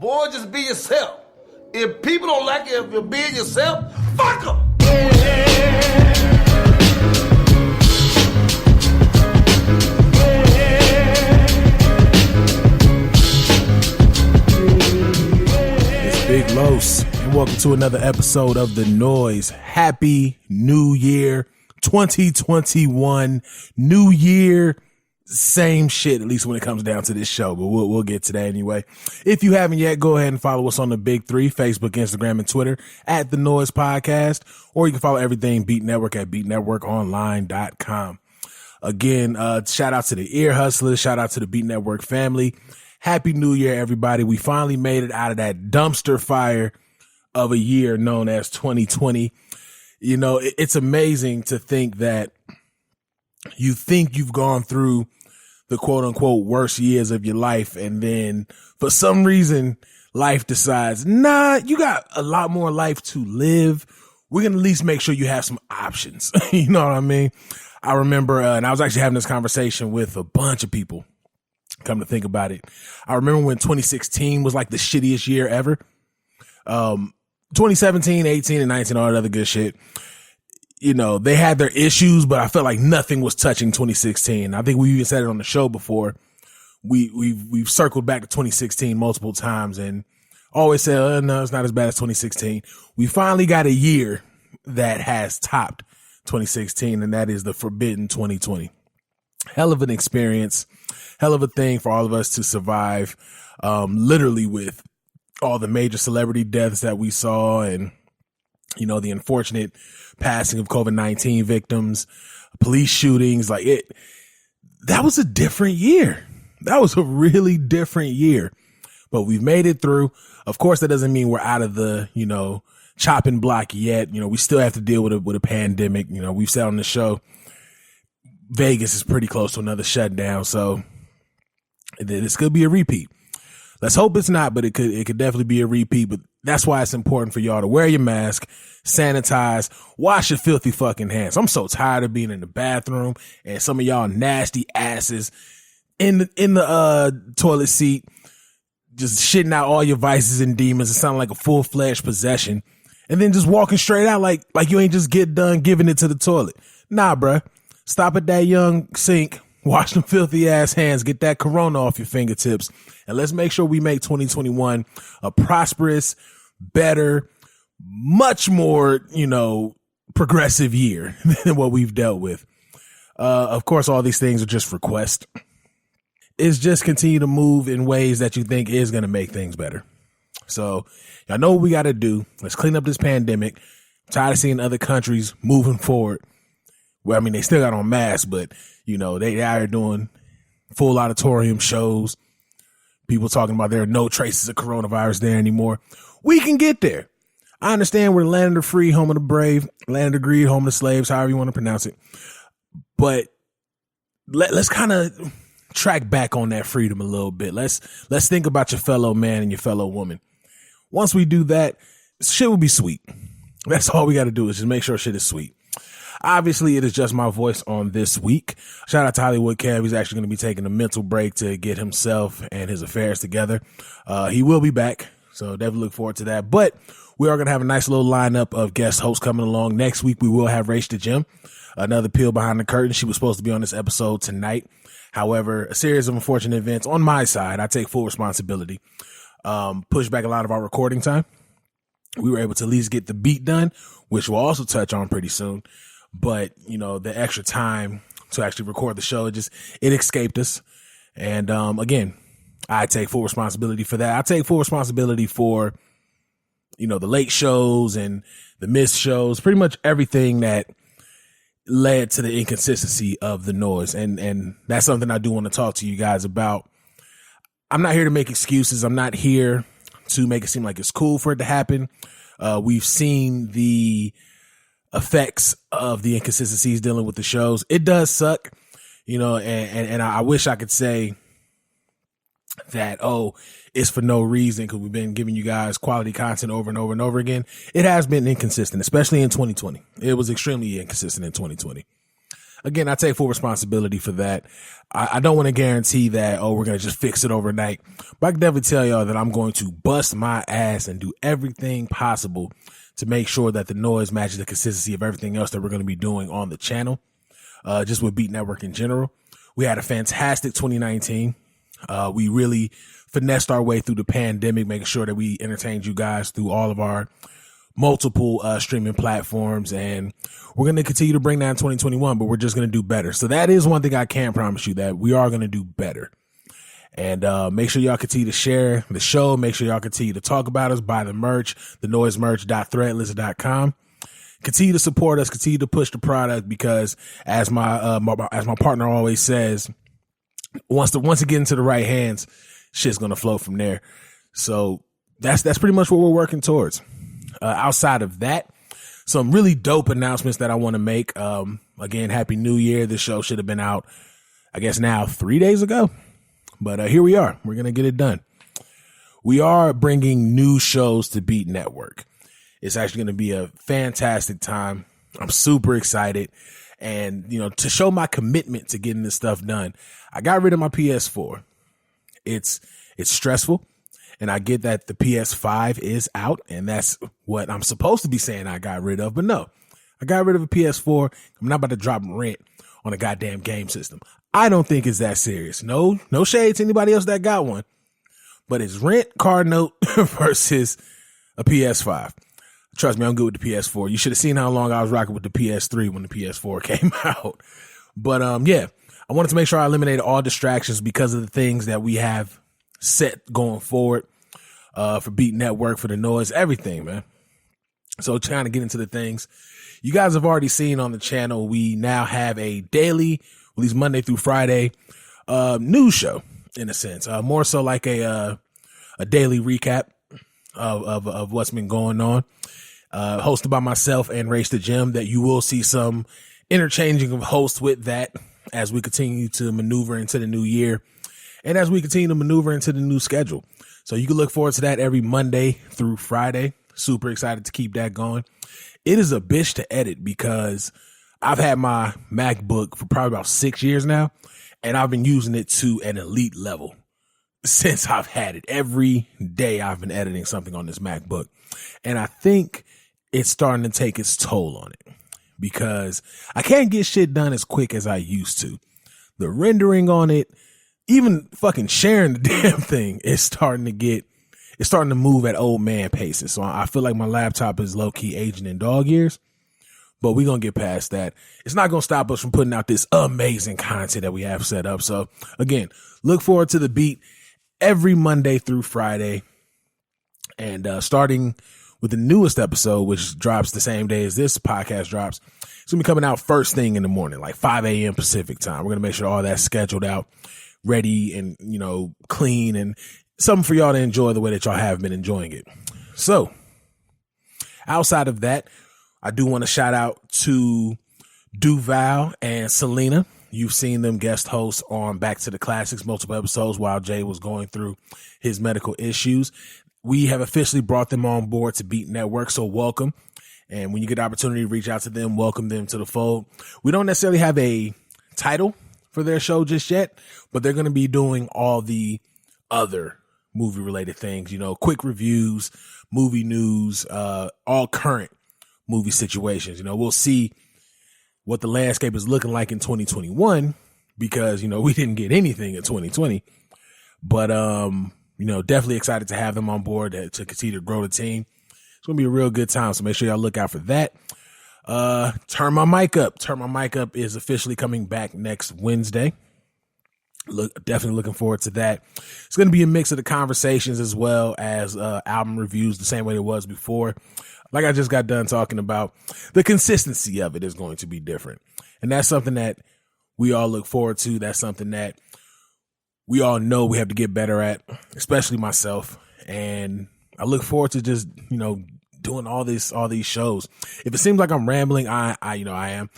Boy, just be yourself. If people don't like it, if you're being yourself, fuck them. It's Big Los, and welcome to another episode of The Noize. Happy New Year 2021. New Year, same shit, at least when it comes down to this show, but we'll get to that anyway. If you haven't yet, go ahead and follow us on the big three: Facebook, Instagram, and Twitter at The Noize Podcast, or you can follow everything Beat Network at beatnetworkonline.com. Again, shout out to the ear hustlers, shout out to the Beat Network family. Happy New Year, everybody. We finally made it out of that dumpster fire of a year known as 2020. You know, it's amazing to think that you think you've gone through the quote unquote worst years of your life, and then for some reason life decides, nah, you got a lot more life to live. We're going to at least make sure you have some options. You know what I mean? I remember, and I was actually having this conversation with a bunch of people, come to think about it. I remember when 2016 was like the shittiest year ever. 2017, 18, and 19, all that other good shit. You know, they had their issues, but I felt like nothing was touching 2016. I think we even said it on the show before. We've circled back to 2016 multiple times and always said, oh, no, it's not as bad as 2016. We finally got a year that has topped 2016, and that is the forbidden 2020. Hell of an experience, hell of a thing for all of us to survive, literally with all the major celebrity deaths that we saw, and, you know, the unfortunate passing of COVID-19 victims, police shootings. Like that was a different year. That was a really different year, but we've made it through. Of course, that doesn't mean we're out of the, you know, chopping block yet. You know, we still have to deal with a pandemic. You know, we've said on the show, Vegas is pretty close to another shutdown. So this could be a repeat. Let's hope it's not, but it could definitely be a repeat. But that's why it's important for y'all to wear your mask, sanitize, wash your filthy fucking hands. I'm so tired of being in the bathroom and some of y'all nasty asses in the toilet seat, just shitting out all your vices and demons. It sounds like a full-fledged possession. And then just walking straight out like you ain't just get done giving it to the toilet. Nah, bruh. Stop at that young sink. Wash them filthy ass hands. Get that corona off your fingertips. And let's make sure we make 2021 a prosperous, better, much more, you know, progressive year than what we've dealt with. Of course, all these things are just requests. It's just continue to move in ways that you think is going to make things better. So y'all know what we got to do. Let's clean up this pandemic. I'm tired of seeing other countries moving forward. Well, I mean, they still got on masks, but, you know, they out here doing full auditorium shows. People talking about there are no traces of coronavirus there anymore. We can get there. I understand we're the land of the free, home of the brave, land of the greed, home of the slaves, however you want to pronounce it. But let's kind of track back on that freedom a little bit. Let's think about your fellow man and your fellow woman. Once we do that, shit will be sweet. That's all we got to do is just make sure shit is sweet. Obviously, it is just my voice on this week. Shout out to Hollywood Kev. He's actually going to be taking a mental break to get himself and his affairs together. He will be back, so definitely look forward to that. But we are going to have a nice little lineup of guest hosts coming along. Next week, we will have Rach the Gym, another peel behind the curtain. She was supposed to be on this episode tonight. However, a series of unfortunate events on my side, I take full responsibility, pushed back a lot of our recording time. We were able to at least get the beat done, which we'll also touch on pretty soon. But, you know, the extra time to actually record the show, it escaped us. And, again, I take full responsibility for that. I take full responsibility for, you know, the late shows and the missed shows, pretty much everything that led to the inconsistency of the Noize. And that's something I do want to talk to you guys about. I'm not here to make excuses. I'm not here to make it seem like it's cool for it to happen. We've seen the effects of the inconsistencies dealing with the shows. It does suck, you know, and I wish I could say that, oh, it's for no reason because we've been giving you guys quality content over and over and over again. It has been inconsistent, especially in 2020. It was extremely inconsistent in 2020. again, I take full responsibility for that. I don't want to guarantee that, we're going to just fix it overnight. But I can definitely tell y'all that I'm going to bust my ass and do everything possible to make sure that the Noize matches the consistency of everything else that we're going to be doing on the channel, just with Beat Network in general. We had a fantastic 2019. We really finessed our way through the pandemic, making sure that we entertained you guys through all of our multiple streaming platforms, and we're going to continue to bring that in 2021, but we're just going to do better. So that is one thing I can promise you, that we are going to do better. And make sure y'all continue to share the show. Make sure y'all continue to talk about us, buy the merch, the noizemerch.threadless.com. Continue to support us, continue to push the product, because as my partner always says, once it gets into the right hands, shit's going to flow from there. So that's pretty much what we're working towards. Outside of that, some really dope announcements that I want to make. Again, Happy New Year. This show should have been out, I guess now 3 days ago, but here we are. We're going to get it done. We are bringing new shows to Beat Network. It's actually going to be a fantastic time. I'm super excited. And, to show my commitment to getting this stuff done, I got rid of my PS4. It's stressful. And I get that the PS5 is out, and that's what I'm supposed to be saying I got rid of. But no, I got rid of a PS4. I'm not about to drop rent on a goddamn game system. I don't think it's that serious. No shade to anybody else that got one. But it's rent, card note versus a PS5. Trust me, I'm good with the PS4. You should have seen how long I was rocking with the PS3 when the PS4 came out. But yeah, I wanted to make sure I eliminated all distractions because of the things that we have set going forward for Beat Network, for the Noize, everything, man. So trying to get into the things you guys have already seen on the channel. We now have a daily, at least Monday through Friday, news show, in a sense, more so like a daily recap of what's been going on, hosted by myself and Race the Gym. That you will see some interchanging of hosts with that as we continue to maneuver into the new year. And as we continue to maneuver into the new schedule. So you can look forward to that every Monday through Friday. Super excited to keep that going. It is a bitch to edit because I've had my MacBook for probably about 6 years now, and I've been using it to an elite level since I've had it. Every day I've been editing something on this MacBook. And I think it's starting to take its toll on it because I can't get shit done as quick as I used to. The rendering on it, even fucking sharing the damn thing, is starting to move at old man paces. So I feel like my laptop is low key aging in dog years, but we're going to get past that. It's not going to stop us from putting out this amazing content that we have set up. So again, look forward to the Beat every Monday through Friday, and starting with the newest episode, which drops the same day as this podcast drops. It's going to be coming out first thing in the morning, like 5 a.m. Pacific time. We're going to make sure all that's scheduled out, ready and, clean, and something for y'all to enjoy the way that y'all have been enjoying it. So outside of that, I do want to shout out to Duval and Selena. You've seen them guest hosts on Back to the Classics, multiple episodes while Jay was going through his medical issues. We have officially brought them on board to Beat Network. So welcome. And when you get the opportunity to reach out to them, welcome them to the fold. We don't necessarily have a title for their show just yet, but they're going to be doing all the other movie related things, quick reviews, movie news, all current movie situations. We'll see what the landscape is looking like in 2021 because, we didn't get anything in 2020, but, definitely excited to have them on board to continue to grow the team. It's going to be a real good time. So make sure y'all look out for that. Turn My Mic Up. Turn My Mic Up is officially coming back next Wednesday. Definitely looking forward to that. It's going to be a mix of the conversations as well as album reviews, the same way it was before. Like I just got done talking about, the consistency of it is going to be different. And that's something that we all look forward to. That's something that we all know we have to get better at, especially myself. And I look forward to just, doing all these shows. If it seems like I'm rambling, I am,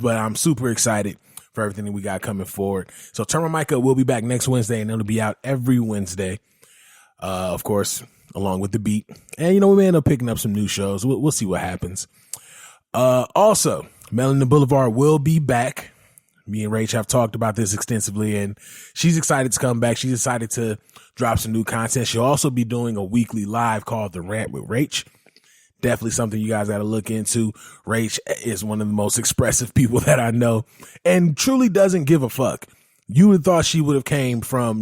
but I'm super excited for everything that we got coming forward. So Turn My Mic Up will be back next Wednesday, and it'll be out every Wednesday, of course, along with the Beat. And, we may end up picking up some new shows. We'll see what happens. Also, Melanin Boulevard will be back. Me and Rach have talked about this extensively, and she's excited to come back. She's excited to drop some new content. She'll also be doing a weekly live called The Rant with Rach. Definitely something you guys got to look into. Rach is one of the most expressive people that I know and truly doesn't give a fuck. You would have thought she would have came from,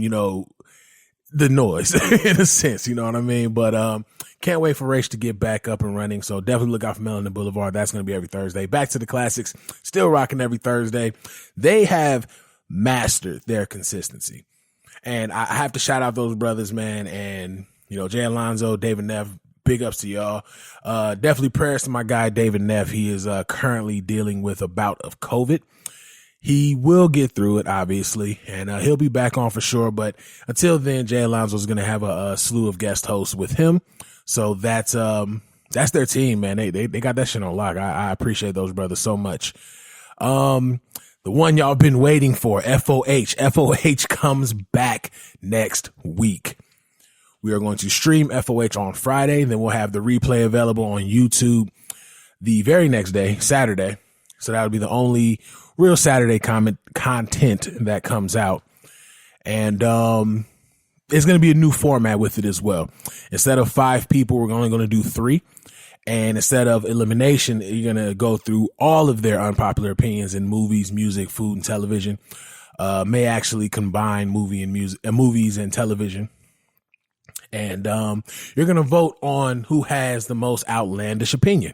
the Noize in a sense, you know what I mean? But can't wait for Rach to get back up and running. So definitely look out for Melanin Boulevard. That's going to be every Thursday. Back to the Classics, still rocking every Thursday. They have mastered their consistency. And I have to shout out those brothers, man. And, Jay Alonzo, David Neff, big ups to y'all. Definitely prayers to my guy, David Neff. He is currently dealing with a bout of COVID. He will get through it, obviously, and he'll be back on for sure. But until then, Jay Alonso is going to have a slew of guest hosts with him. So that's their team, man. They got that shit on lock. I appreciate those brothers so much. The one y'all been waiting for, FOH. FOH comes back next week. We are going to stream FOH on Friday. Then we'll have the replay available on YouTube the very next day, Saturday. So that'll be the only real Saturday content that comes out. And there's going to be a new format with it as well. Instead of 5 people, we're only going to do 3. And instead of elimination, you're going to go through all of their unpopular opinions in movies, music, food, and television. May actually combine movies and television. And you're going to vote on who has the most outlandish opinion.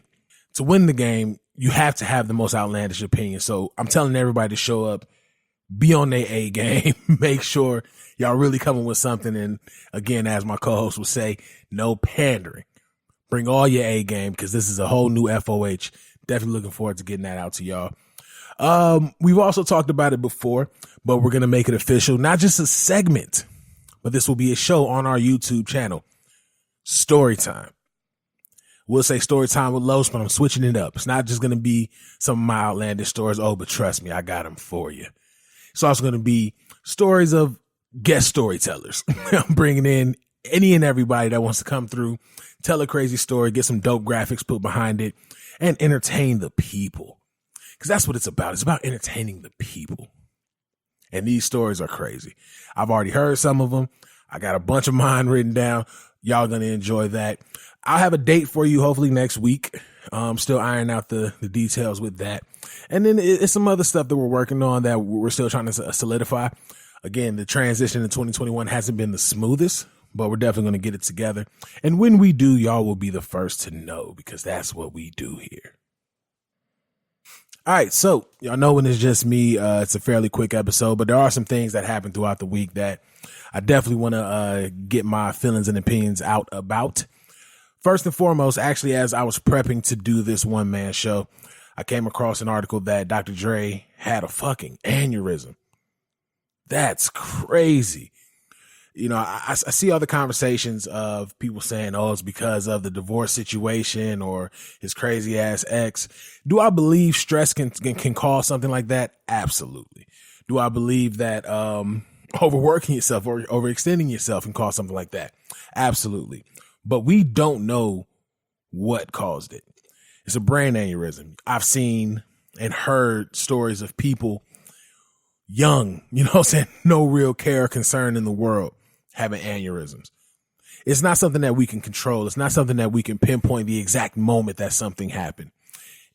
To win the game, you have to have the most outlandish opinion. So I'm telling everybody to show up, be on their A game, make sure y'all really coming with something. And again, as my co-host would say, no pandering. Bring all your A game because this is a whole new FOH. Definitely looking forward to getting that out to y'all. We've also talked about it before, but we're going to make it official. Not just a segment, but this will be a show on our YouTube channel. Story time. We'll say story time with Los, but I'm switching it up. It's not just going to be some of my outlandish stories. Oh, but trust me, I got them for you. It's also going to be stories of guest storytellers. I'm bringing in any and everybody that wants to come through, tell a crazy story, get some dope graphics put behind it, and entertain the people. Because that's what it's about. It's about entertaining the people. And these stories are crazy. I've already heard some of them. I got a bunch of mine written down. Y'all going to enjoy that. I'll have a date for you hopefully next week. Still ironing out the details with that. And then it's some other stuff that we're working on that we're still trying to solidify. Again, the transition in 2021 hasn't been the smoothest, but we're definitely going to get it together. And when we do, y'all will be the first to know because that's what we do here. All right. So y'all know when it's just me, it's a fairly quick episode, but there are some things that happen throughout the week that I definitely want to get my feelings and opinions out about. First and foremost, actually, as I was prepping to do this one-man show, I came across an article that Dr. Dre had a fucking aneurysm. That's crazy. I see all the conversations of people saying, oh, it's because of the divorce situation or his crazy ass ex. Do I believe stress can cause something like that? Absolutely. Do I believe that overworking yourself or overextending yourself can cause something like that? Absolutely. But we don't know what caused it. It's a brain aneurysm. I've seen and heard stories of people young, no real care or concern in the world having aneurysms. It's not something that we can control. It's not something that we can pinpoint the exact moment that something happened.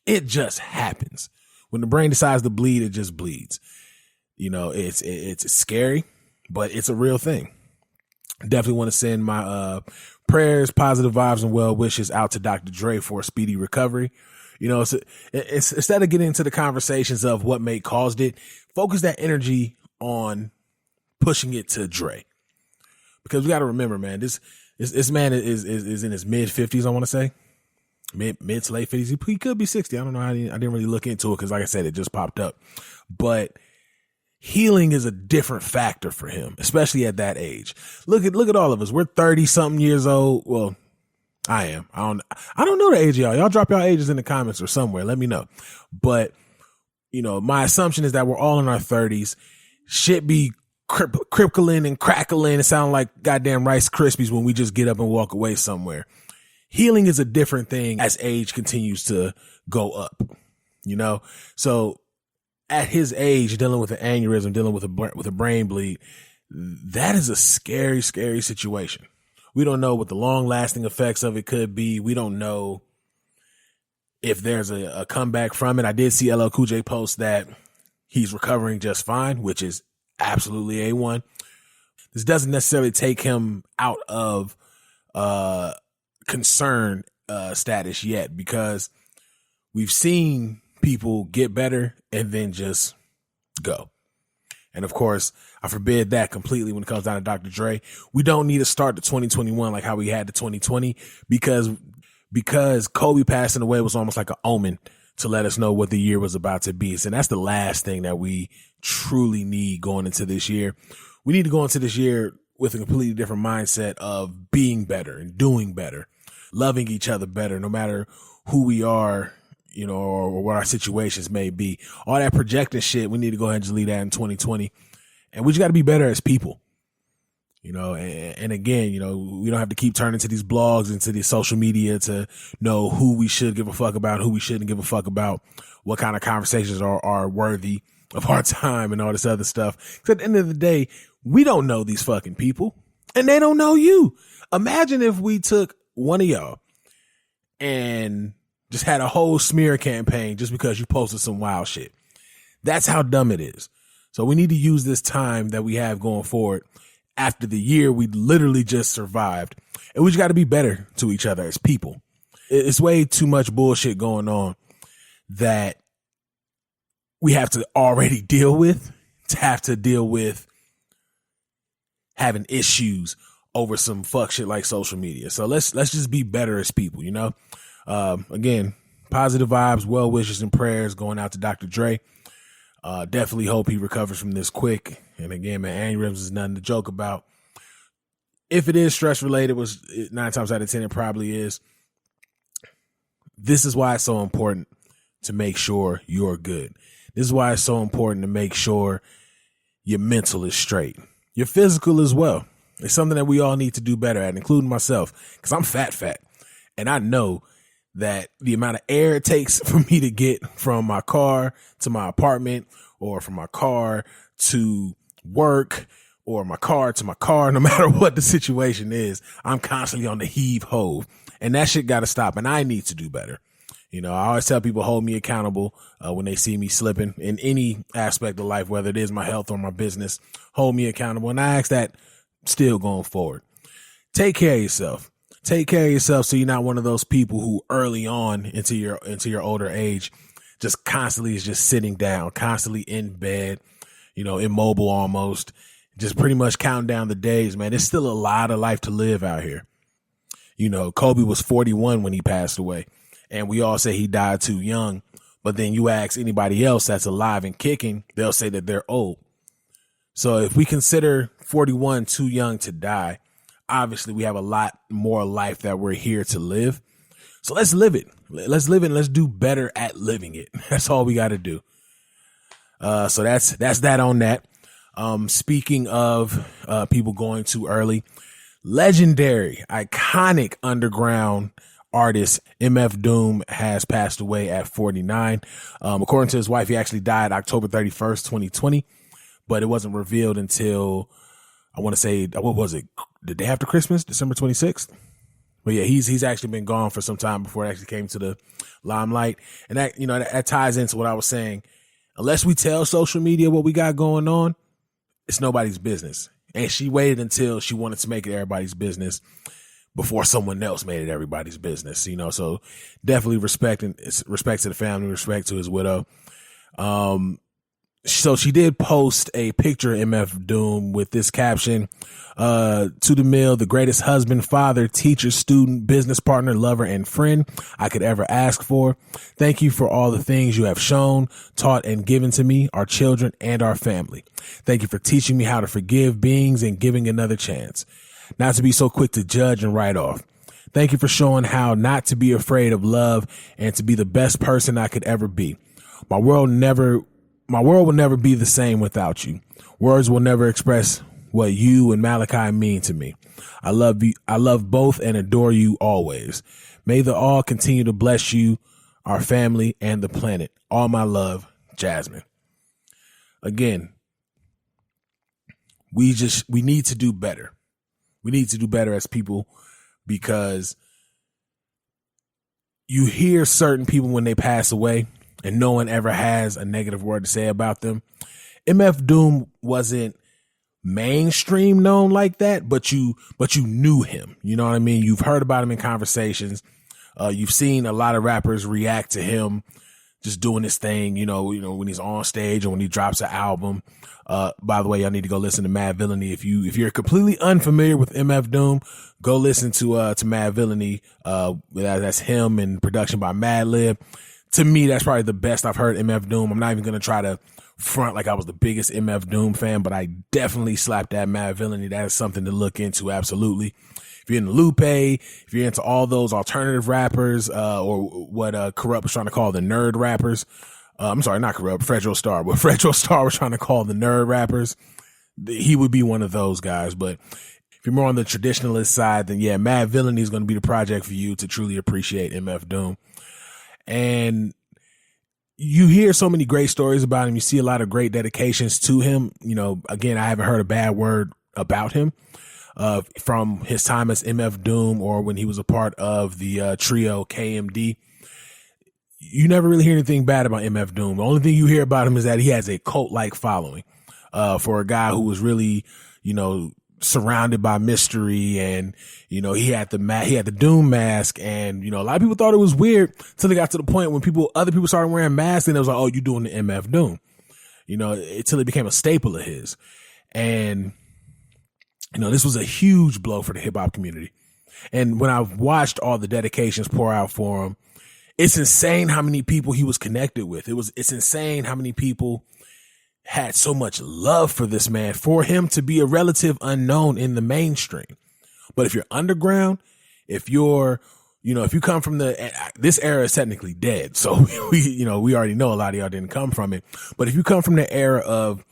It just happens. When the brain decides to bleed, it just bleeds. It's scary, but it's a real thing. Definitely want to send my prayers, positive vibes, and well wishes out to Dr. Dre for a speedy recovery. It's instead of getting into the conversations of what may caused it, focus that energy on pushing it to Dre. Because we got to remember, man, this man is in his mid 50s. I want to say mid to late 50s. He could be 60. I don't know. I didn't really look into it because, like I said, it just popped up. But healing is a different factor for him, especially at that age. Look at all of us. We're 30 something years old. Well, I am. I don't know the age of y'all. Y'all drop y'all ages in the comments or somewhere. Let me know. But my assumption is that we're all in our 30s. Shit be crippling and crackling. It sound like goddamn Rice Krispies when we just get up and walk away somewhere. Healing is a different thing as age continues to go up. you know? So at his age, dealing with an aneurysm, dealing with a brain bleed, that is a scary, scary situation. We don't know what the long lasting effects of it could be. We don't know if there's a comeback from it. I did see LL Cool J post that he's recovering just fine, which is absolutely A1. This doesn't necessarily take him out of concern status yet, because we've seen people get better and then just go. And of course, I forbid that completely when it comes down to Dr. Dre. We don't need to start the 2021 like how we had the 2020, because Kobe passing away was almost like an omen to let us know what the year was about to be. So that's the last thing that we truly need going into this year. We need to go into this year with a completely different mindset of being better and doing better, loving each other better, no matter who we are, you know, or what our situations may be. All that projecting shit, we need to go ahead and just leave that in 2020. And we just got to be better as people, you know. And again, you know, we don't have to keep turning to these blogs and to the social media to know who we should give a fuck about, who we shouldn't give a fuck about, what kind of conversations are worthy of our time and all this other stuff. Because at the end of the day, we don't know these fucking people and they don't know you. Imagine if we took one of y'all and just had a whole smear campaign just because you posted some wild shit. That's how dumb it is. So we need to use this time that we have going forward after the year we literally just survived. And we just got to be better to each other as people. It's way too much bullshit going on that we have to already deal with, to have to deal with having issues over some fuck shit like social media. So let's just be better as people, you know? Again, positive vibes, well wishes and prayers going out to Dr. Dre. Definitely hope he recovers from this quick. And again, man, aneurysms is nothing to joke about. If it is stress related, was 9 times out of 10, it probably is. This is why it's so important to make sure you're good. This is why it's so important to make sure your mental is straight. Your physical as well. It's something that we all need to do better at, including myself, because I'm fat. And I know that the amount of air it takes for me to get from my car to my apartment, or from my car to work, or my car to my car, no matter what the situation is, I'm constantly on the heave ho. And that shit got to stop. And I need to do better. You know, I always tell people, hold me accountable when they see me slipping in any aspect of life, whether it is my health or my business. Hold me accountable. And I ask that still going forward. Take care of yourself. Take care of yourself so you're not one of those people who early on into your older age just constantly is just sitting down, constantly in bed, you know, immobile almost, just pretty much counting down the days, man. There's still a lot of life to live out here. You know, Kobe was 41 when he passed away, and we all say he died too young. But then you ask anybody else that's alive and kicking, they'll say that they're old. So if we consider 41 too young to die, obviously we have a lot more life that we're here to live. So let's live it. Let's live it. And let's do better at living it. That's all we got to do. So that's that on that. Speaking of people going too early, legendary, iconic underground artist MF Doom has passed away at 49. According to his wife, he actually died October 31st, 2020, but it wasn't revealed until, I want to say, what was it? The day after Christmas, December 26th. But yeah, he's actually been gone for some time before it actually came to the limelight. And that, you know, that ties into what I was saying. Unless we tell social media what we got going on, it's nobody's business. And she waited until she wanted to make it everybody's business before someone else made it everybody's business, you know. So definitely respect to the family, respect to his widow. So she did post a picture of MF Doom with this caption, to the mill, the greatest husband, father, teacher, student, business partner, lover, and friend I could ever ask for. Thank you for all the things you have shown, taught, and given to me, our children, and our family. Thank you for teaching me how to forgive beings and giving another chance, not to be so quick to judge and write off. Thank you for showing how not to be afraid of love and to be the best person I could ever be. My world will never be the same without you. Words will never express what you and Malachi mean to me. I love you. I love both and adore you always. May the all continue to bless you. our family, and the planet. All my love, Jasmine. Again, we need to do better. We need to do better as people, because you hear certain people when they pass away and no one ever has a negative word to say about them. MF Doom wasn't mainstream known like that, but you knew him. You know what I mean? You've heard about him in conversations. You've seen a lot of rappers react to him just doing this thing, you know, when he's on stage or when he drops an album. By the way, y'all need to go listen to Mad Villainy. If you're completely unfamiliar with MF Doom, go listen to Mad Villainy. That's him and production by Madlib. To me, that's probably the best I've heard MF Doom. I'm not even going to try to front like I was the biggest MF Doom fan, but I definitely slapped that Mad Villainy. That is something to look into. Absolutely. If you're into Lupe, if you're into all those alternative rappers, or what Corrupt was trying to call the nerd rappers, I'm sorry, not Corrupt, Fredro Starr, what Fredro Starr was trying to call the nerd rappers, he would be one of those guys. But if you're more on the traditionalist side, then yeah, Mad Villainy is going to be the project for you to truly appreciate MF Doom. And you hear so many great stories about him. You see a lot of great dedications to him. You know, again, I haven't heard a bad word about him. From his time as MF Doom or when he was a part of the trio KMD. You never really hear anything bad about MF Doom. The only thing you hear about him is that he has a cult-like following for a guy who was really, you know, surrounded by mystery, and, you know, he had the Doom mask, and, you know, a lot of people thought it was weird till they got to the point when other people started wearing masks, and it was like, oh, you doing the MF Doom, you know, until it became a staple of his. And, you know, this was a huge blow for the hip hop community. And when I've watched all the dedications pour out for him, it's insane how many people he was connected with. It's insane how many people had so much love for this man, for him to be a relative unknown in the mainstream. But if you're underground, if you come from this era is technically dead. So we already know a lot of y'all didn't come from it. But if you come from the era of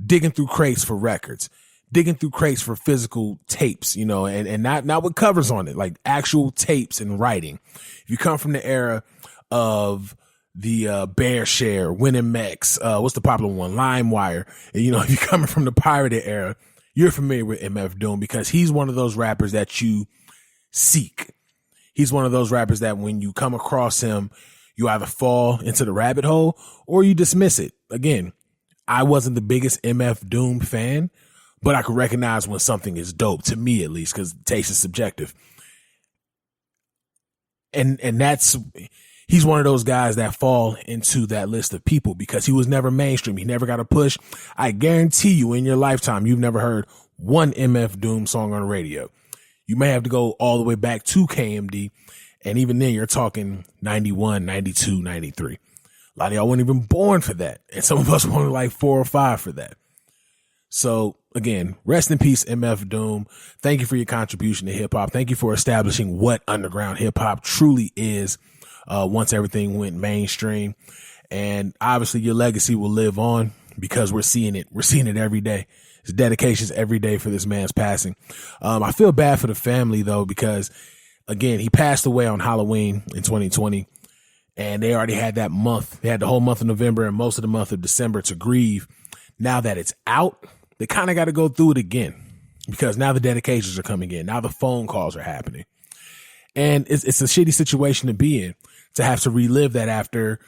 digging through crates for records, digging through crates for physical tapes, you know, and not with covers on it, like actual tapes and writing. If you come from the era of the Bear Share, Winamax, what's the popular one? LimeWire. And, you know, if you're coming from the pirated era, you're familiar with MF Doom, because he's one of those rappers that you seek. He's one of those rappers that when you come across him, you either fall into the rabbit hole or you dismiss it. Again, I wasn't the biggest MF Doom fan, but I could recognize when something is dope, to me at least, because taste is subjective. And he's one of those guys that fall into that list of people because he was never mainstream. He never got a push. I guarantee you in your lifetime, you've never heard one MF Doom song on the radio. You may have to go all the way back to KMD. And even then you're talking 91, 92, 93. A lot of y'all weren't even born for that. And some of us were only like 4 or 5 for that. So again, rest in peace, MF Doom. Thank you for your contribution to hip hop. Thank you for establishing what underground hip hop truly is. Once everything went mainstream, and obviously your legacy will live on because we're seeing it. We're seeing it every day. There's dedications every day for this man's passing. I feel bad for the family though, because again, he passed away on Halloween in 2020, and they already had that month. They had the whole month of November and most of the month of December to grieve. Now that it's out, they kind of got to go through it again, because now the dedications are coming in. Now the phone calls are happening, and it's a shitty situation to be in, to have to relive that after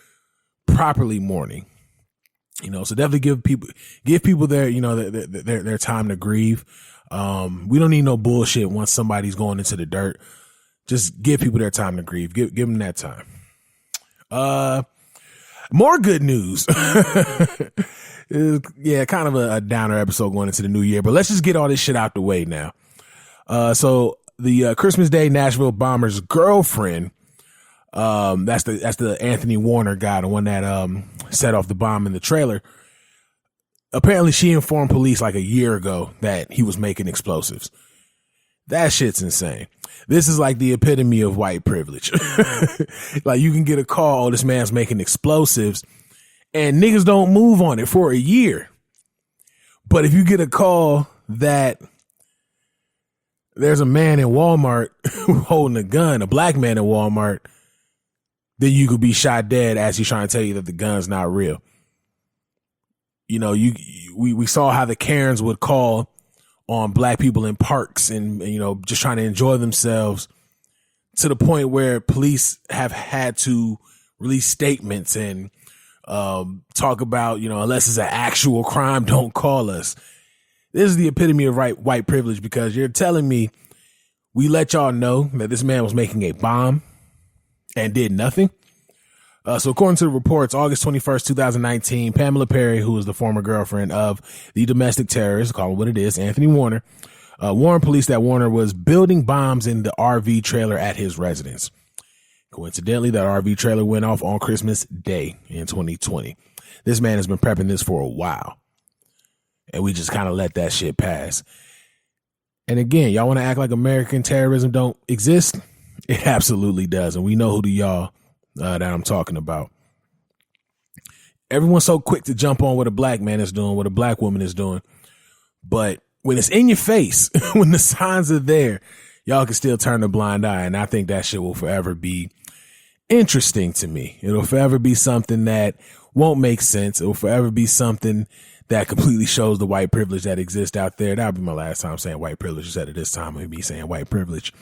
properly mourning, you know. So definitely give people their, you know, their time to grieve. We don't need no bullshit once somebody's going into the dirt. Just give people their time to grieve. Give them that time. More good news. Yeah, kind of a downer episode going into the new year, but let's just get all this shit out the way now. So the Christmas Day Nashville bomber's girlfriend, that's the Anthony Warner guy, the one that set off the bomb in the trailer. Apparently she informed police like a year ago that he was making explosives. That shit's insane. This is like the epitome of white privilege. Like, you can get a call, oh, this man's making explosives, and niggas don't move on it for a year. But if you get a call that there's a man in Walmart holding a gun, a black man in Walmart, then you could be shot dead as he's trying to tell you that the gun's not real. You know, we saw how the Karens would call on black people in parks and, you know, just trying to enjoy themselves, to the point where police have had to release statements and talk about, you know, unless it's an actual crime, don't call us. This is the epitome of white privilege, because you're telling me we let y'all know that this man was making a bomb and did nothing. So according to the reports, August 21st, 2019, Pamela Perry, who was the former girlfriend of the domestic terrorist, call it what it is, Anthony Warner, warned police that Warner was building bombs in the RV trailer at his residence. Coincidentally, that RV trailer went off on Christmas Day in 2020. This man has been prepping this for a while, and we just kind of let that shit pass. And again, y'all want to act like American terrorism don't exist? It absolutely does. And we know who the y'all that I'm talking about. Everyone's so quick to jump on what a black man is doing, what a black woman is doing. But when it's in your face, when the signs are there, y'all can still turn a blind eye. And I think that shit will forever be interesting to me. It'll forever be something that won't make sense. It will forever be something that completely shows the white privilege that exists out there. That'll be my last time saying white privilege. Instead of this time, I'll be saying white privilege.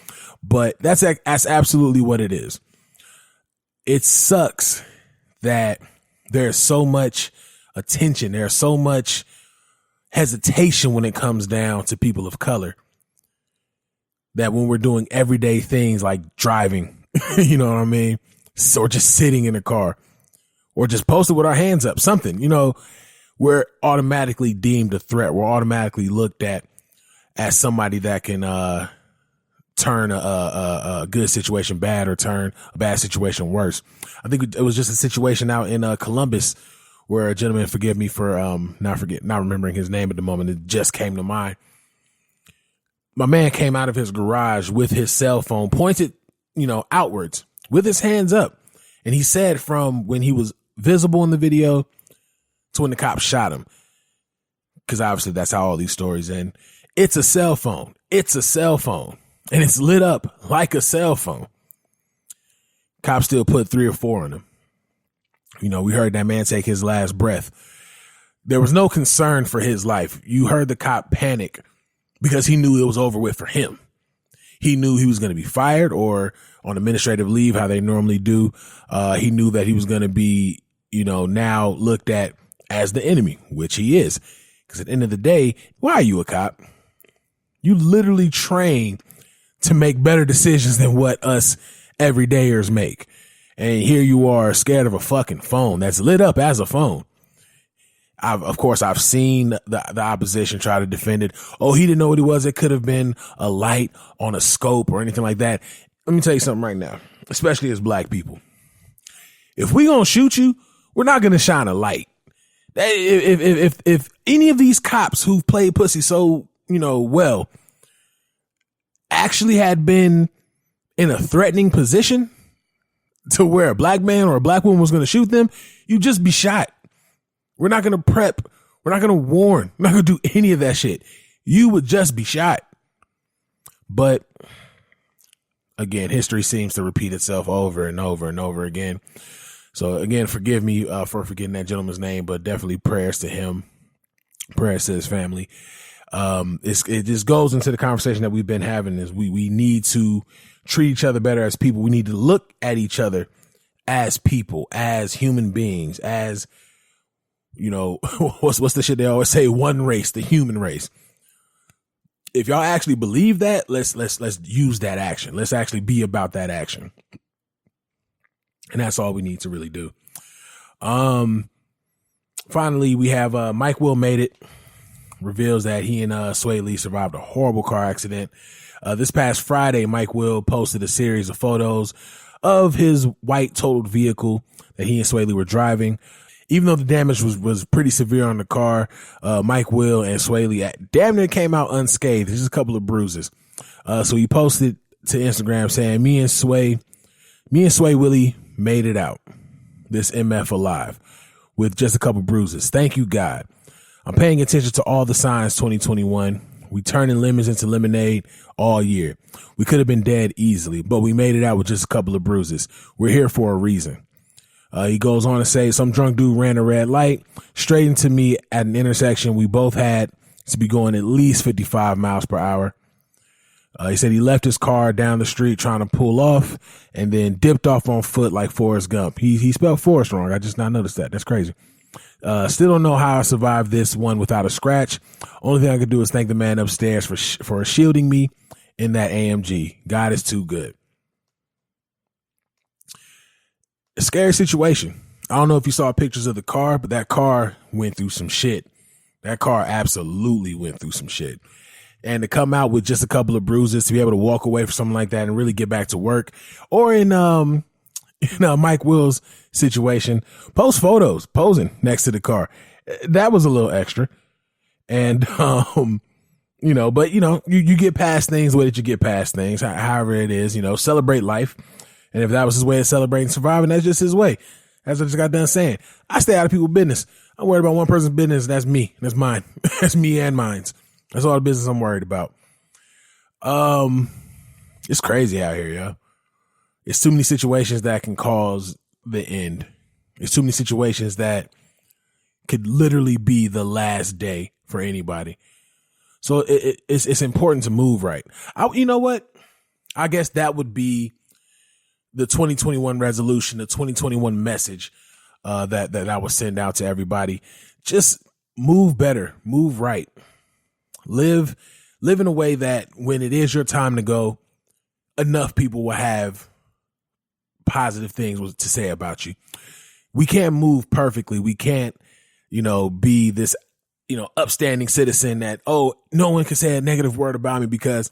But that's absolutely what it is. It sucks that there's so much attention. There's so much hesitation when it comes down to people of color, that when we're doing everyday things like driving, you know what I mean? Or just sitting in a car, or just posted with our hands up, something, you know, we're automatically deemed a threat. We're automatically looked at as somebody that can turn a good situation bad, or turn a bad situation worse. I think it was just a situation out in Columbus where a gentleman, forgive me for not remembering his name at the moment, it just came to mind. My man came out of his garage with his cell phone pointed, you know, outwards with his hands up. And he said from when he was visible in the video to when the cops shot him, because obviously that's how all these stories end. It's a cell phone. It's a cell phone. And it's lit up like a cell phone. Cops still put 3 or 4 on him. You know, we heard that man take his last breath. There was no concern for his life. You heard the cop panic because he knew it was over with for him. He knew he was going to be fired or on administrative leave, how they normally do. He knew that he was going to be, you know, now looked at as the enemy, which he is. Because at the end of the day, why are you a cop? You literally train to make better decisions than what us everydayers make. And here you are scared of a fucking phone that's lit up as a phone. Of course, I've seen the opposition try to defend it. Oh, he didn't know what it was. It could have been a light on a scope or anything like that. Let me tell you something right now, especially as black people. If we gonna shoot you, we're not gonna shine a light. If any of these cops who've played pussy so, you know, well, actually had been in a threatening position to where a black man or a black woman was going to shoot them, you just be shot. We're not going to prep. We're not going to warn. We're not going to do any of that shit. You would just be shot. But again, history seems to repeat itself over and over and over again. So again, forgive me for forgetting that gentleman's name, but definitely prayers to him, prayers to his family. It just goes into the conversation that we've been having, is we need to treat each other better as people. We need to look at each other as people, as human beings, as, you know, what's the shit they always say? One race, the human race. If y'all actually believe that, let's use that action. Let's actually be about that action. And that's all we need to really do. Finally, we have Mike Will made it. Reveals that he and Sway Lee survived a horrible car accident. This past Friday, Mike Will posted a series of photos of his white totaled vehicle that he and Sway Lee were driving. Even though the damage was pretty severe on the car, Mike Will and Sway Lee damn near came out unscathed. There's just a couple of bruises. So he posted to Instagram saying, me and Sway Willie made it out. This MF alive with just a couple bruises. Thank you, God. I'm paying attention to all the signs 2021. We turning lemons into lemonade all year. We could have been dead easily, but we made it out with just a couple of bruises. We're here for a reason. He goes on to say, some drunk dude ran a red light straight into me at an intersection. We both had to be going at least 55 miles per hour. He said he left his car down the street trying to pull off and then dipped off on foot like Forrest Gump. He spelled Forrest wrong. I just not noticed that. That's crazy. Still don't know how I survived this one without a scratch. Only thing I could do is thank the man upstairs for shielding me in that AMG. God is too good. A scary situation. I don't know if you saw pictures of the car, but that car went through some shit. That car absolutely went through some shit. And to come out with just a couple of bruises, to be able to walk away from something like that and really get back to work, or in Mike Will's situation, post photos posing next to the car. That was a little extra. And, but you get past things the way that you get past things, however it is, celebrate life. And if that was his way of celebrating surviving, that's just his way. As I just got done saying, I stay out of people's business. I'm worried about one person's business. That's me. That's mine. That's me and mine's. That's all the business I'm worried about. It's crazy out here, yo. It's too many situations that can cause the end. It's too many situations that could literally be the last day for anybody. So it's important to move right. You know what? I guess that would be the 2021 resolution, the 2021 message that I would send out to everybody. Just move better, move right. Live in a way that when it is your time to go, enough people will have positive things to say about you. We can't move perfectly. We can't, be this, upstanding citizen that, no one can say a negative word about me, because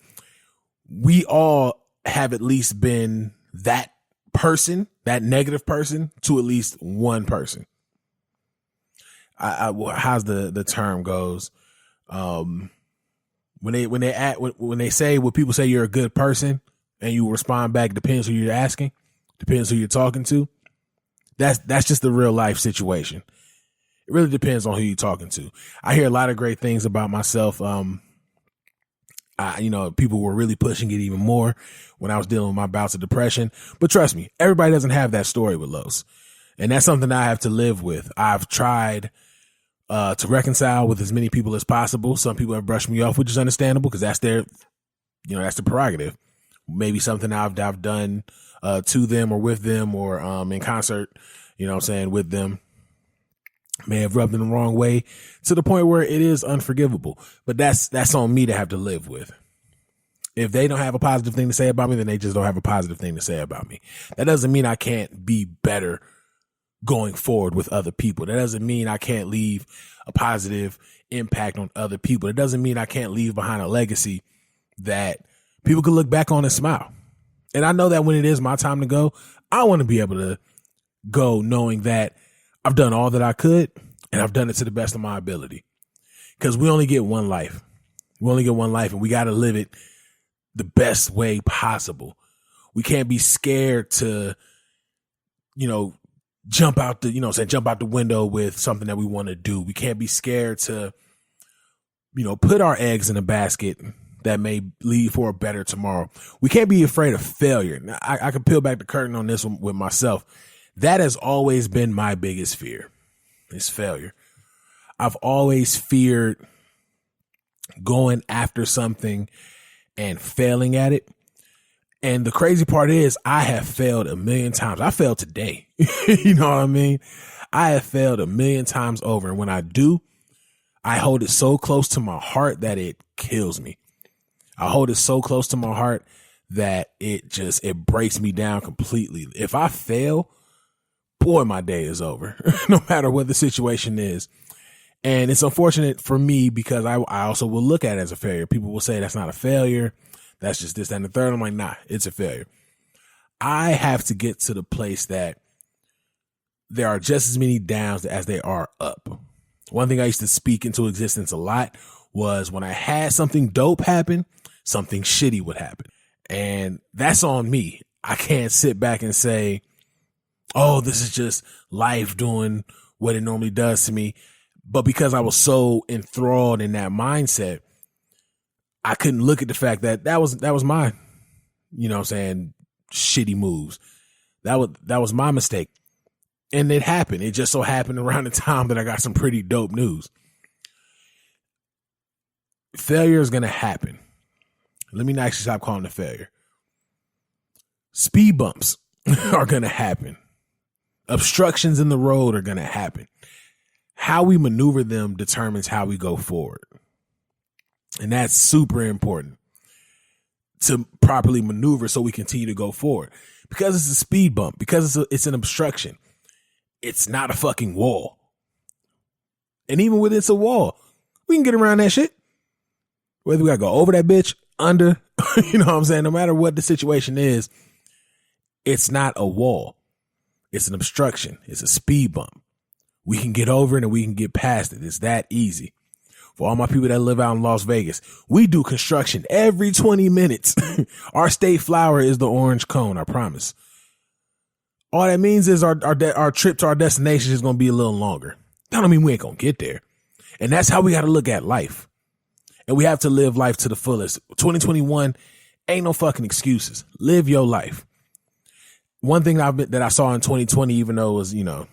we all have at least been that person, that negative person, to at least one person. How's the term goes? When they say, when people say you're a good person and you respond back, depends who you're asking, depends who you're talking to. That's just the real life situation. It really depends on who you're talking to. I hear a lot of great things about myself. People were really pushing it even more when I was dealing with my bouts of depression. But trust me, everybody doesn't have that story with Los. And that's something I have to live with. I've tried to reconcile with as many people as possible. Some people have brushed me off, which is understandable because that's their, that's the prerogative. Maybe something I've done to them or with them or in concert, with them may have rubbed them the wrong way to the point where it is unforgivable. But that's on me to have to live with. If they don't have a positive thing to say about me, then they just don't have a positive thing to say about me. That doesn't mean I can't be better going forward with other people. That doesn't mean I can't leave a positive impact on other people. It doesn't mean I can't leave behind a legacy that people can look back on and smile. And I know that when it is my time to go, I want to be able to go knowing that I've done all that I could and I've done it to the best of my ability. Because we only get one life. We only get one life, and we got to live it the best way possible. We can't be scared to, jump out the window with something that we want to do. We can't be scared to, put our eggs in a basket that may lead for a better tomorrow. We can't be afraid of failure. Now, I can peel back the curtain on this one with myself. That has always been my biggest fear, is failure. I've always feared going after something and failing at it. And the crazy part is I have failed a million times. I failed today. You know what I mean? I have failed a million times over. And when I do, I hold it so close to my heart that it kills me. I hold it so close to my heart that it breaks me down completely. If I fail, boy, my day is over, no matter what the situation is. And it's unfortunate for me because I also will look at it as a failure. People will say that's not a failure. That's just this, that, and the third. I'm like, nah, it's a failure. I have to get to the place that there are just as many downs as there are up. One thing I used to speak into existence a lot was when I had something dope happen, something shitty would happen. And that's on me. I can't sit back and say, oh, this is just life doing what it normally does to me. But because I was so enthralled in that mindset, I couldn't look at the fact that that was my, you know what I'm saying, shitty moves. That was my mistake. And it happened. It just so happened around the time that I got some pretty dope news. Failure is going to happen. Let me not actually stop calling it failure. Speed bumps are going to happen. Obstructions in the road are going to happen. How we maneuver them determines how we go forward. And that's super important to properly maneuver so we continue to go forward. Because it's a speed bump, because it's an obstruction. It's not a fucking wall. And even when it's a wall, we can get around that shit. Whether we gotta go over that bitch, under, you know what I'm saying? No matter what the situation is, it's not a wall. It's an obstruction. It's a speed bump. We can get over it and we can get past it. It's that easy. For all my people that live out in Las Vegas, we do construction every 20 minutes. Our state flower is the orange cone, I promise. All that means is our trip to our destination is going to be a little longer. That don't mean we ain't going to get there. And that's how we got to look at life. And we have to live life to the fullest. 2021 ain't no fucking excuses. Live your life. One thing that I saw in 2020, even though it was, you know,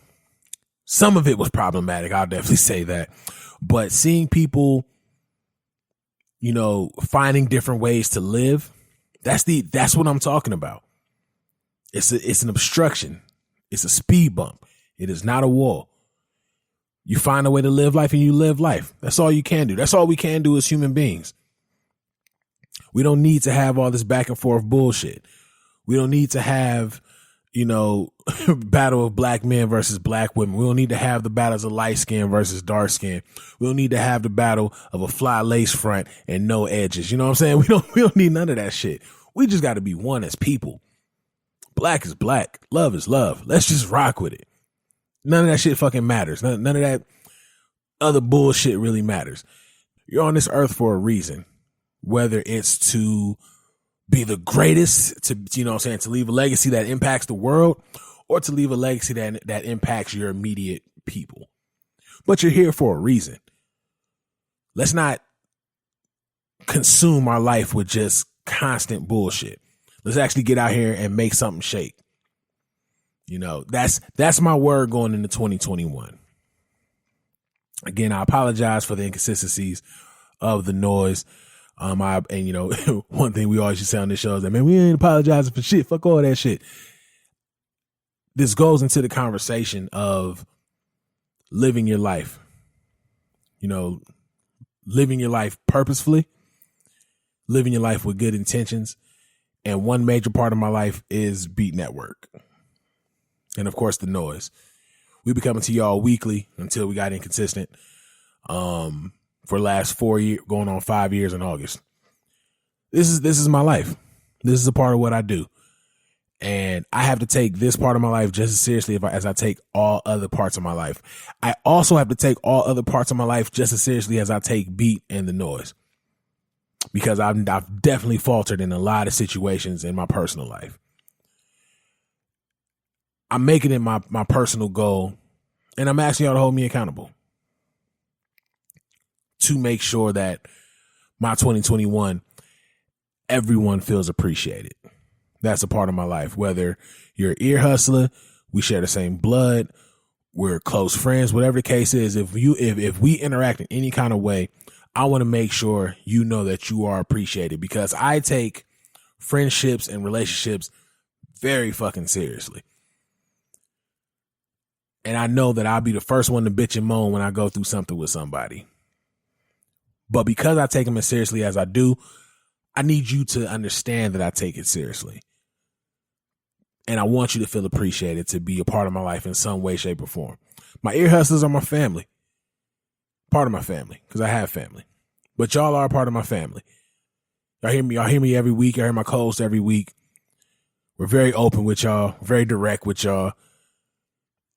some of it was problematic, I'll definitely say that. But seeing people, you know, finding different ways to live, that's what I'm talking about. It's an obstruction. It's a speed bump. It is not a wall. You find a way to live life and you live life. That's all you can do. That's all we can do as human beings. We don't need to have all this back and forth bullshit. We don't need to have, you know, battle of black men versus black women. We don't need to have the battles of light skin versus dark skin. We don't need to have the battle of a fly lace front and no edges. You know what I'm saying? We don't need none of that shit. We just got to be one as people. Black is black. Love is love. Let's just rock with it. None of that shit fucking matters. None of that other bullshit really matters. You're on this earth for a reason, whether it's to be the greatest, to, you know what I'm saying, to leave a legacy that impacts the world, or to leave a legacy that impacts your immediate people. But you're here for a reason. Let's not consume our life with just constant bullshit. Let's actually get out here and make something shake. You know, that's my word going into 2021. Again, I apologize for the inconsistencies of the noise. And you know, one thing we always say on this show is that, man, we ain't apologizing for shit. Fuck all that shit. This goes into the conversation of living your life, you know, living your life purposefully, living your life with good intentions. And one major part of my life is Beat Network. And of course, the Noize. We be coming to y'all weekly until we got inconsistent. For the last 4 years, going on 5 years in August. This is my life. This is a part of what I do. And I have to take this part of my life just as seriously as I take all other parts of my life. I also have to take all other parts of my life just as seriously as I take Beat and the Noize. Because I've definitely faltered in a lot of situations in my personal life. I'm making it my personal goal, and I'm asking y'all to hold me accountable to make sure that my 2021, everyone feels appreciated. That's a part of my life. Whether you're an ear hustler, we share the same blood, we're close friends, whatever the case is, if we interact in any kind of way, I want to make sure you know that you are appreciated, because I take friendships and relationships very fucking seriously. And I know that I'll be the first one to bitch and moan when I go through something with somebody. But because I take them as seriously as I do, I need you to understand that I take it seriously. And I want you to feel appreciated, to be a part of my life in some way, shape, or form. My ear hustlers are my family. Part of my family, because I have family. But y'all are a part of my family. Y'all hear me every week. Y'all hear my co-host every week. We're very open with y'all, very direct with y'all.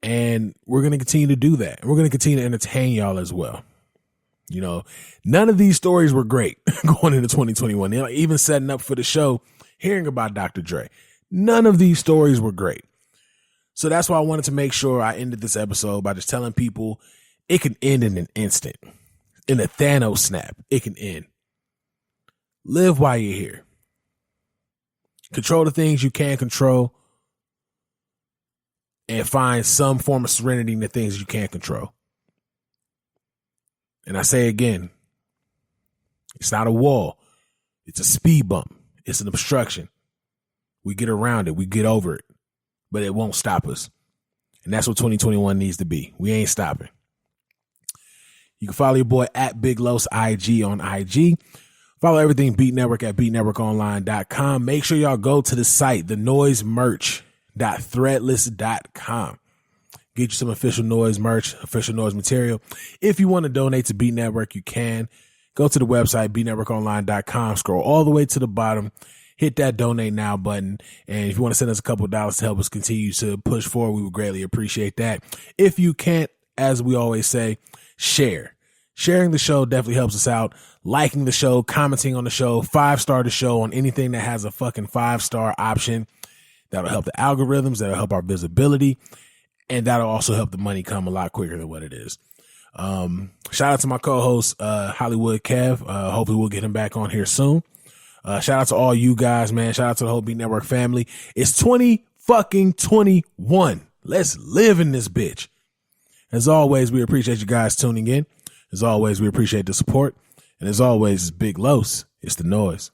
And we're going to continue to do that. And we're going to continue to entertain y'all as well. You know, none of these stories were great going into 2021. You know, even setting up for the show, hearing about Dr. Dre. None of these stories were great. So that's why I wanted to make sure I ended this episode by just telling people it can end in an instant. In a Thanos snap, it can end. Live while you're here. Control the things you can control and find some form of serenity in the things you can't control. And I say again, it's not a wall. It's a speed bump. It's an obstruction. We get around it. We get over it. But it won't stop us. And that's what 2021 needs to be. We ain't stopping. You can follow your boy at Big Los IG on IG. Follow everything Beat Network at beatnetworkonline.com. Make sure y'all go to the site, thenoisemerch.threadless.com. Get you some official Noize merch, official Noize material. If you want to donate to Beat Network, you can. Go to the website, beatnetworkonline.com. Scroll all the way to the bottom. Hit that donate now button. And if you want to send us a couple of dollars to help us continue to push forward, we would greatly appreciate that. If you can't, as we always say, share. Sharing the show definitely helps us out. Liking the show, commenting on the show, 5-star the show on anything that has a fucking 5-star option. That'll help the algorithms. That'll help our visibility. And that'll also help the money come a lot quicker than what it is. Shout out to my co-host, Hollywood Kev. Hopefully we'll get him back on here soon. Shout out to all you guys, man. Shout out to the whole Beat Network family. It's 2021. Let's live in this bitch. As always, we appreciate you guys tuning in. As always, we appreciate the support. And as always, it's Big Los. It's the Noize.